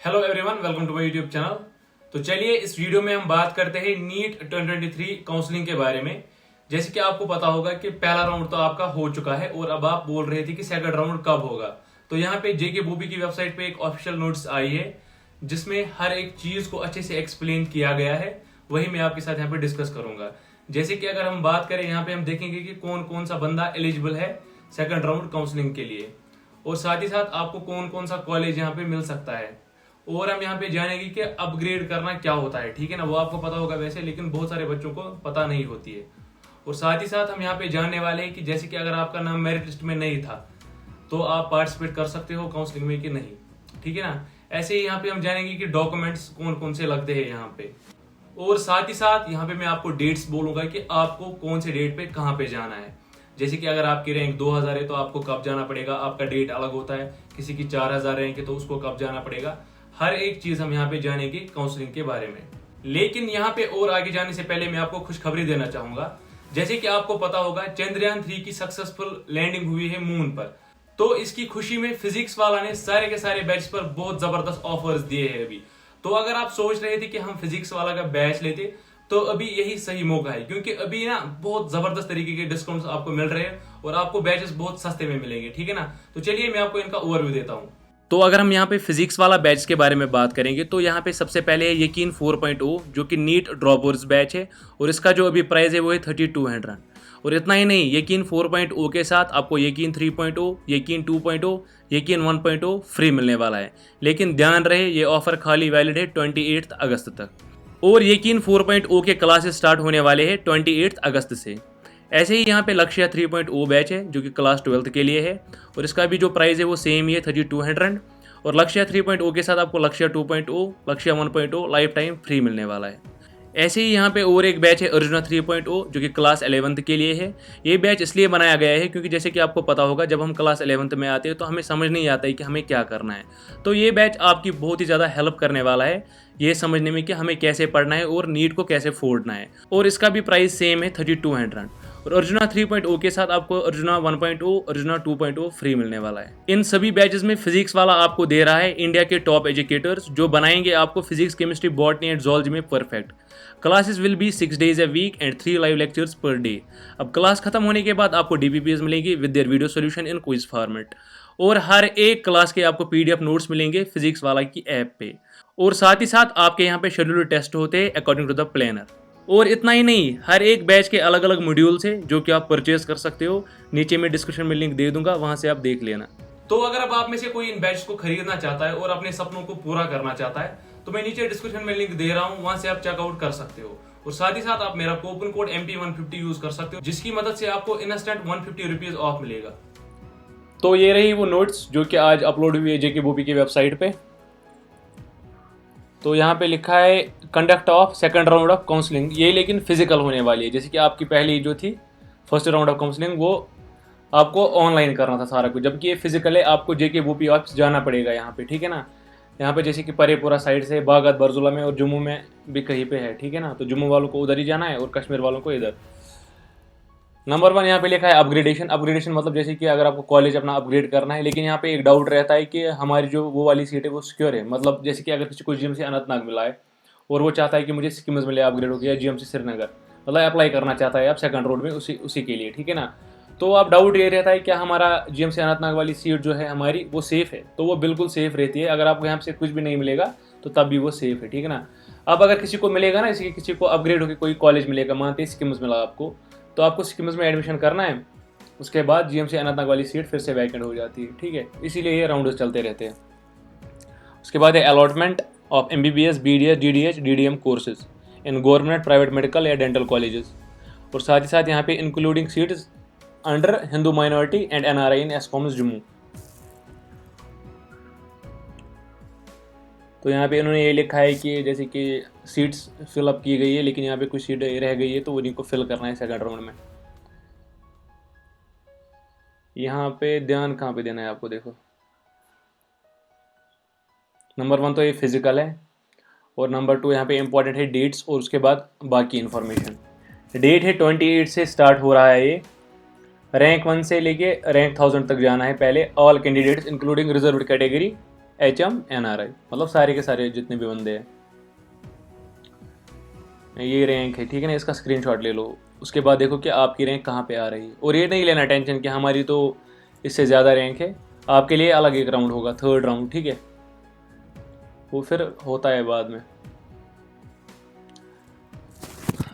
Hello everyone, welcome to my YouTube channel. तो चलिए इस वीडियो में हम बात करते हैं नीट 2023 काउंसलिंग के बारे में। जैसे कि आपको पता होगा कि पहला राउंड तो आपका हो चुका है और अब आप बोल रहे थे कि सेकंड राउंड कब होगा। तो यहाँ पे जेके बूबी की वेबसाइट पे एक ऑफिशियल नोटिस आई है जिसमें हर एक चीज को अच्छे से एक्सप्लेन किया गया है। वही मैं आपके साथ यहाँ पे डिस्कस करूंगा। जैसे कि अगर हम बात करें, यहाँ पे हम देखेंगे कि कौन कौन सा बंदा एलिजिबल है सेकंड राउंड काउंसलिंग के लिए, और साथ ही साथ आपको कौन कौन सा कॉलेज यहाँ पे मिल सकता है, और हम यहाँ पे जानेंगे कि अपग्रेड करना क्या होता है। ठीक है ना, वो आपको पता होगा वैसे, लेकिन बहुत सारे बच्चों को पता नहीं होती है। और साथ ही साथ हम यहाँ पे जानने वाले हैं कि जैसे कि अगर आपका नाम मेरिट लिस्ट में नहीं था तो आप पार्टिसिपेट कर सकते हो काउंसलिंग में कि नहीं। ठीक है ना, ऐसे ही यहाँ पे हम जानेंगे कि डॉक्यूमेंट्स कौन कौन से लगते हैं यहाँ पे। और साथ ही साथ यहाँ पे मैं आपको डेट्स बोलूंगा कि आपको कौन से डेट पे कहाँ पे जाना है। जैसे कि अगर आपकी रैंक 2000 है तो आपको कब जाना पड़ेगा, आपका डेट अलग होता है। किसी की 4000 रैंक है तो उसको कब जाना पड़ेगा। हर एक चीज हम यहाँ पे जानेंगे काउंसलिंग के बारे में। लेकिन यहाँ पे और आगे जाने से पहले मैं आपको खुशखबरी देना चाहूंगा। जैसे कि आपको पता होगा चंद्रयान 3 की सक्सेसफुल लैंडिंग हुई है मून पर। तो इसकी खुशी में फिजिक्स वाला ने सारे के सारे बैच पर बहुत जबरदस्त ऑफर्स दिए हैं अभी। तो अगर आप सोच रहे थे कि हम फिजिक्स वाला का बैच लेते तो अभी यही सही मौका है, क्योंकि अभी ना बहुत जबरदस्त तरीके के डिस्काउंट्स आपको मिल रहे हैं और आपको बैचेस बहुत सस्ते में मिलेंगे। ठीक है ना, तो चलिए मैं आपको इनका ओवरव्यू देता हूँ। तो अगर हम यहाँ पे फिजिक्स वाला बैच के बारे में बात करेंगे तो यहाँ पे सबसे पहले है यकीन 4.0, जो कि नीट ड्रॉपर्स बैच है, और इसका जो अभी प्राइस है वो है 3200। और इतना ही नहीं, यकीन 4.0 के साथ आपको यकीन 3.0, यकीन 2.0, यकीन 1.0 फ्री मिलने वाला है। लेकिन ध्यान रहे ये ऑफर खाली वैलिड है 28 अगस्त तक, और यकीन 4.0 के क्लासेस स्टार्ट होने वाले हैं 28 अगस्त से। ऐसे ही यहाँ पे लक्ष्य 3.0 बैच है जो कि क्लास 12 के लिए है, और इसका भी जो प्राइस है वो सेम ही है 3200। और लक्ष्य 3.0 के साथ आपको लक्ष्य 2.0, लक्ष्य 1.0 लाइफ टाइम फ्री मिलने वाला है। ऐसे ही यहाँ पे और एक बैच है अर्जुना 3.0 जो कि क्लास 11th के लिए है। ये बैच इसलिए बनाया गया है क्योंकि जैसे कि आपको पता होगा जब हम क्लास 11th में आते हैं तो हमें समझ नहीं आता है कि हमें क्या करना है। तो ये बैच आपकी बहुत ही ज़्यादा हेल्प करने वाला है ये समझने में कि हमें कैसे पढ़ना है और नीट को कैसे फोड़ना है। और इसका भी प्राइस सेम है 3200। और अर्जुना 3.0 के साथ आपको अर्जुना 1.0, अर्जुना 2.0 फ्री मिलने वाला है। इन सभी बैचेस में फिजिक्स वाला आपको दे रहा है इंडिया के टॉप एजुकेटर्स जो बनाएंगे आपको physics, chemistry, botany and zoology में perfect. Classes will be 6 days a week and 3 live lectures per day. अब क्लास खत्म होने के बाद आपको DPPs मिलेंगी with their video solution in quiz format, और हर एक क्लास के आपको PDF नोट्स मिलेंगे फिजिक्स वाला की ऐप पे। और साथ ही साथ आपके यहाँ पे शेड्यूल्ड टेस्ट होते हैं अकॉर्डिंग टू द प्लानर। और इतना ही नहीं, हर एक बैच के अलग अलग मॉड्यूल्स हैं जो कि आप परचेज कर सकते हो। नीचे में डिस्क्रिप्शन में लिंक दे दूंगा, वहां से आप देख लेना। तो अगर अब आप में से कोई इन बैच को खरीदना चाहता है और अपने सपनों को पूरा करना चाहता है तो मैं नीचे डिस्क्रिप्शन में लिंक दे रहा हूं, वहां से आप चेकआउट कर सकते हो। और साथ ही साथ आप मेरा कूपन कोड MP150 यूज कर सकते हो, जिसकी मदद से आपको इंस्टेंट 150 रुपीज ऑफ मिलेगा। तो ये रही वो नोट्स जो कि आज अपलोड हुई है जेके बूबी की वेबसाइट पे। तो यहाँ पे लिखा है conduct of second round of counselling, ये लेकिन फिजिकल होने वाली है। जैसे कि आपकी पहली जो थी फर्स्ट राउंड ऑफ काउंसलिंग वो आपको ऑनलाइन करना था सारा कुछ, जबकि ये फिजिकल है, आपको जेके बूबी ऑफिस जाना पड़ेगा यहाँ पे। ठीक है ना, यहाँ पे जैसे कि परेपुरा साइड से, बागत बरजुला में और जम्मू में भी कहीं पे है। ठीक है ना, तो जम्मू वालों को उधर ही जाना है और कश्मीर वालों को इधर। नंबर 1 यहाँ पे लिखा है अपग्रेडेशन। अपग्रेडेशन मतलब जैसे कि अगर आपको कॉलेज अपना अपग्रेड करना है, लेकिन यहाँ पे एक डाउट रहता है कि हमारी जो वो वाली सीट है वो सिक्योर है। मतलब जैसे कि अगर किसी को GMC अनंतनाग मिला है और वो चाहता है कि मुझे सिक्किम्स मिले अपग्रेड हो गया, GMC श्रीनगर, मतलब अप्लाई करना चाहता है आप सेकंड रोड में उसी के लिए। ठीक है ना, तो आप डाउट ये रहता है क्या हमारा GMC अनंतनाग वाली सीट जो है हमारी वो सेफ़ है। तो वो बिल्कुल सेफ़ रहती है, अगर आपको यहाँ से कुछ भी नहीं मिलेगा तो तब भी वो सेफ़ है। ठीक है ना, अब अगर किसी को मिलेगा ना, किसी को अपग्रेड होकर कोई कॉलेज मिलेगा, मानते हैं सिक्किम्स मिला आपको, तो आपको सिक्किम्स में एडमिशन करना है। उसके बाद GMC अनंतनाग वाली सीट फिर से वैकेंट हो जाती है। ठीक है, इसीलिए ये राउंड चलते रहते हैं। उसके बाद है allotment of MBBS, BDS, DDH, DDM courses in government, private medical या डेंटल कॉलेजेस। और साथ ही साथ यहाँ पे including seats under Hindu minority and NRI इन एस्कॉम्स जम्मू। तो यहाँ पे इन्होंने ये लिखा है कि जैसे कि सीट्स फिलअप की गई है, लेकिन यहाँ पे कुछ सीट रह गई है तो उन्हीं को फिल करना है सेकंड राउंड में। यहाँ पे ध्यान कहाँ पे देना है आपको, देखो नंबर 1 तो ये फिजिकल है, और नंबर 2 यहाँ पे इंपॉर्टेंट है डेट्स, और उसके बाद बाकी इन्फॉर्मेशन। डेट है 28 से स्टार्ट हो रहा है ये। रैंक 1 से लेके रैंक 1000 तक जाना है पहले। All candidates including reserved category HM NRI, मतलब सारे के सारे जितने भी बंदे हैं, ये रैंक है, ठीक है ना। इसका स्क्रीनशॉट ले लो, उसके बाद देखो कि आपकी रैंक कहाँ पे आ रही है। और ये नहीं लेना टेंशन कि हमारी तो इससे ज़्यादा रैंक है, आपके लिए अलग एक राउंड होगा, थर्ड राउंड, ठीक है, वो फिर होता है बाद में।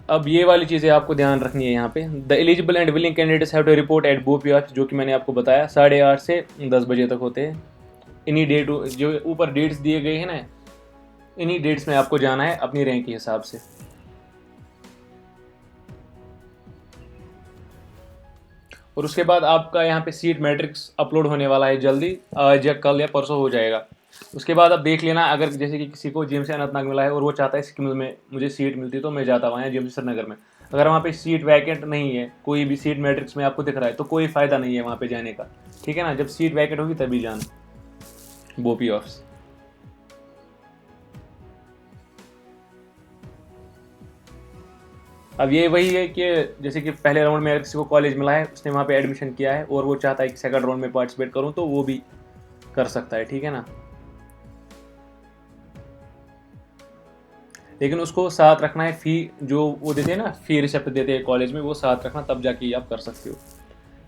अब ये वाली चीज़ें आपको ध्यान रखनी है यहाँ पे। The eligible and willing candidates have to report at BOP, जो कि मैंने आपको बताया 8:30 से 10 बजे तक होते हैं। इन्हीं डेट, जो ऊपर डेट्स दिए गए हैं ना, इन्हीं डेट्स में आपको जाना है अपनी रैंक के हिसाब से। और उसके बाद आपका यहाँ पे सीट मैट्रिक्स अपलोड होने वाला है जल्दी, आज या कल या परसों हो जाएगा। उसके बाद आप देख लेना, अगर जैसे कि किसी को GMC अनंतनाग मिला है और वो चाहता है सिक्किम में मुझे सीट मिलती तो मैं जाता वहाँ GMC श्रीनगर में, अगर वहाँ पे सीट वैकेंट नहीं है, कोई भी सीट मैट्रिक्स में आपको दिख रहा है, तो कोई फ़ायदा नहीं है वहाँ पे जाने का, ठीक है ना। जब सीट वैकेंट होगी तभी जाना BOP ऑफिस। अब ये वही है कि जैसे कि पहले राउंड में अगर किसी को कॉलेज मिला है, उसने वहाँ पे एडमिशन किया है और वो चाहता है कि सेकंड राउंड में पार्टिसिपेट करूँ, तो वो भी कर सकता है, ठीक है ना। लेकिन उसको साथ रखना है, फ़ी जो वो देते हैं ना, फ़ी रिसिप्ट देते हैं कॉलेज में, वो साथ रखना, तब जाके ये आप कर सकते हो।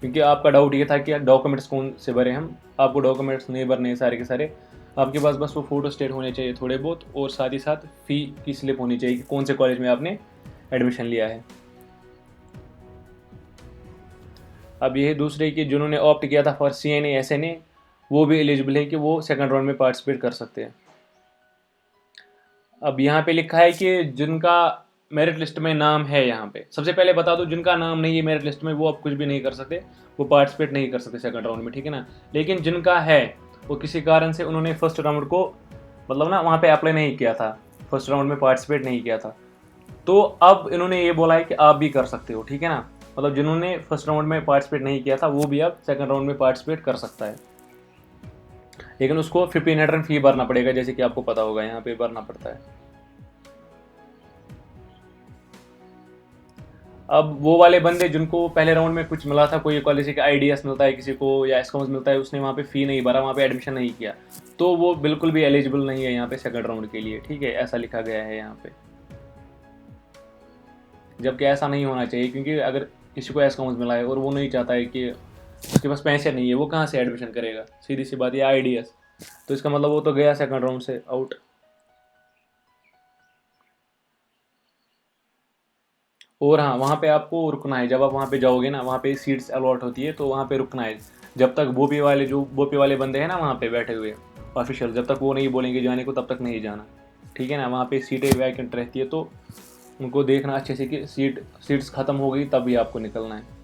क्योंकि आपका डाउट ये था कि डॉक्यूमेंट्स कौन से भरे हम, आपको डॉक्यूमेंट्स नहीं भरने हैं सारे के सारे। आपके पास बस वो फ़ोटो स्टेट होने चाहिए थोड़े बहुत, और साथ ही साथ फ़ी की स्लिप होनी चाहिए कि कौन से कॉलेज में आपने एडमिशन लिया है। अब ये दूसरे कि जिन्होंने ऑप्ट किया था फॉर CNA SNA, वो भी एलिजिबल है कि वो सेकंड राउंड में पार्टिसिपेट कर सकते हैं। अब यहाँ पे लिखा है कि जिनका मेरिट लिस्ट में नाम है, यहाँ पे सबसे पहले बता दो, जिनका नाम नहीं है मेरिट लिस्ट में वो अब कुछ भी नहीं कर सकते, वो पार्टिसिपेट नहीं कर सकते सेकंड राउंड में, ठीक है ना। लेकिन जिनका है, वो किसी कारण से उन्होंने फर्स्ट राउंड को, मतलब ना, वहाँ पे अप्लाई नहीं किया था, फर्स्ट राउंड में पार्टिसिपेट नहीं किया था, तो अब इन्होंने ये बोला है कि आप भी कर सकते हो, ठीक है ना। मतलब जिन्होंने फर्स्ट राउंड में पार्टिसिपेट नहीं किया था वो भी अब सेकंड राउंड में पार्टिसिपेट कर सकता है, लेकिन उसको 1500 फी भरना पड़ेगा, जैसे कि आपको पता होगा, यहाँ पे भरना पड़ता है। अब वो वाले बंदे जिनको पहले राउंड में कुछ मिला था, कोई कॉलेज का IDS मिलता है किसी को या एसकॉम्स मिलता है, उसने वहाँ पे फ़ी नहीं भरा, वहाँ पे एडमिशन नहीं किया, तो वो बिल्कुल भी एलिजिबल नहीं है यहाँ पे सेकंड राउंड के लिए, ठीक है, ऐसा लिखा गया है यहाँ पे। जबकि ऐसा नहीं होना चाहिए, क्योंकि अगर किसी को एसकॉम्स मिला है और वो नहीं चाहता है कि, उसके पास पैसे नहीं है, वो कहाँ से एडमिशन करेगा, सीधी सी बात, या IDS, तो इसका मतलब वो तो गया सेकंड राउंड से आउट। और हाँ, वहाँ पे आपको रुकना है, जब आप वहाँ पे जाओगे ना, वहाँ पे सीट्स अलॉट होती है, तो वहाँ पे रुकना है, जब तक बोपी वाले बंदे हैं ना वहाँ पे बैठे हुए ऑफिशियल, जब तक वो नहीं बोलेंगे जाने को, तब तक नहीं जाना, ठीक है ना। वहाँ पे सीटें वैकेंट रहती है, तो उनको देखना अच्छे से कि सीट्स ख़त्म हो गई तभी आपको निकलना है।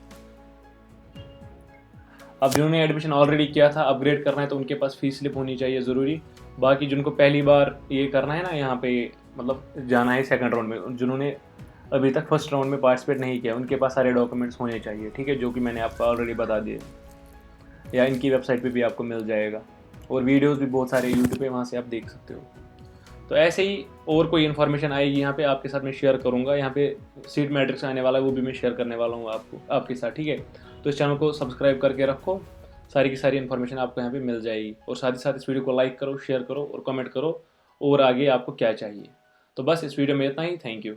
अब जिन्होंने एडमिशन ऑलरेडी किया था, अपग्रेड करना है, तो उनके पास फीस स्लिप होनी चाहिए ज़रूरी। बाकी जिनको पहली बार ये करना है ना, यहाँ पे मतलब जाना है सेकंड राउंड में, जिन्होंने अभी तक फर्स्ट राउंड में पार्टिसिपेट नहीं किया, उनके पास सारे डॉक्यूमेंट्स होने चाहिए, ठीक है, जो कि मैंने आपको ऑलरेडी बता दिए, या इनकी वेबसाइट पे भी आपको मिल जाएगा, और वीडियोस भी बहुत सारे यूट्यूब पे, वहाँ से आप देख सकते हो। तो ऐसे ही और कोई इन्फॉर्मेशन आएगी यहाँ पे आपके साथ मैं शेयर करूँगा, यहाँ पे सीट मैट्रिक्स आने वाला है, वो भी मैं शेयर करने वाला हूँ आपके साथ, ठीक है। तो इस चैनल को सब्सक्राइब करके रखो, सारी की सारी इन्फॉर्मेशन आपको यहाँ पे मिल जाएगी, और साथ ही साथ इस वीडियो को लाइक करो, शेयर करो और कमेंट करो, और आगे आपको क्या चाहिए। तो बस इस वीडियो में इतना ही, थैंक यू।